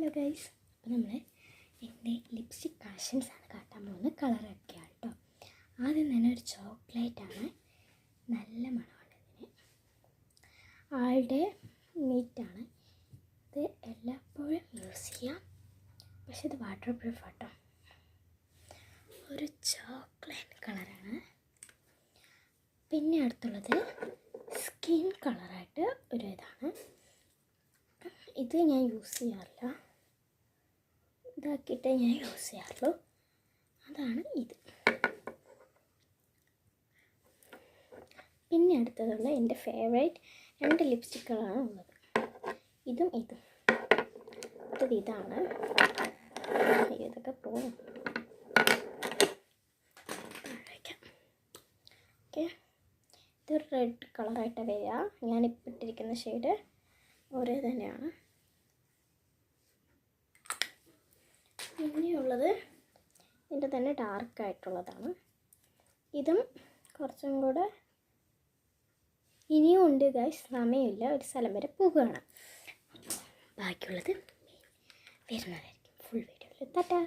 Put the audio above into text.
Hello guys, അപ്പോൾ നമ്മൾ എൻ്റെ ലിപ്സ്റ്റിക് കളക്ഷൻസാണ് കാട്ടാൻ പോകുന്നത്. കളറൊക്കെയാണ് കേട്ടോ. ആദ്യം തന്നെ ഒരു ചോക്ലേറ്റാണ്, നല്ല മണമാണ് ഇതിന്. ആളുടെ മീറ്റാണ് ഇത്, എല്ലായ്പ്പോഴും യൂസ് ചെയ്യാം, പക്ഷെ ഇത് വാട്ടർ പ്രൂഫ് ആട്ടോ. ഒരു ചോക്ലേറ്റ് കളറാണ്. പിന്നെ അടുത്തുള്ളത് സ്കിൻ കളറായിട്ട് ഒരു ഇതാണ്. ഇത് ഞാൻ യൂസ് ചെയ്യാറില്ല, ഇതാക്കിയിട്ടേ ഞാൻ യൂസ് ചെയ്യാറുള്ളൂ. അതാണ് ഇത്. പിന്നെ അടുത്തതുള്ള എൻ്റെ ഫേവറേറ്റ് 2 ലിപ്സ്റ്റിക്കുകളാണ് ഉള്ളത്, ഇതും ഇതും. അടുത്തത് ഇതാണ്. ഇതൊക്കെ പോകും. ഓക്കെ, ഇത് റെഡ് കളറായിട്ട് വരിക. ഞാനിപ്പോൾ ഇട്ടിരിക്കുന്ന ഷെയ്ഡ് ഒരേ തന്നെയാണ്. പിന്നെയുള്ളത് ഇതിൻ്റെ തന്നെ ഡാർക്കായിട്ടുള്ളതാണ്. ഇതും കുറച്ചും കൂടെ ഇനിയും ഉണ്ട് ഗൈസ്, സമയമില്ല, ഒരു സ്ഥലം വരെ പോകുകയാണ്. ബാക്കിയുള്ളത് വരുന്നതായിരിക്കും ഫുൾ വീഡിയോയിൽ. ടാറ്റാ.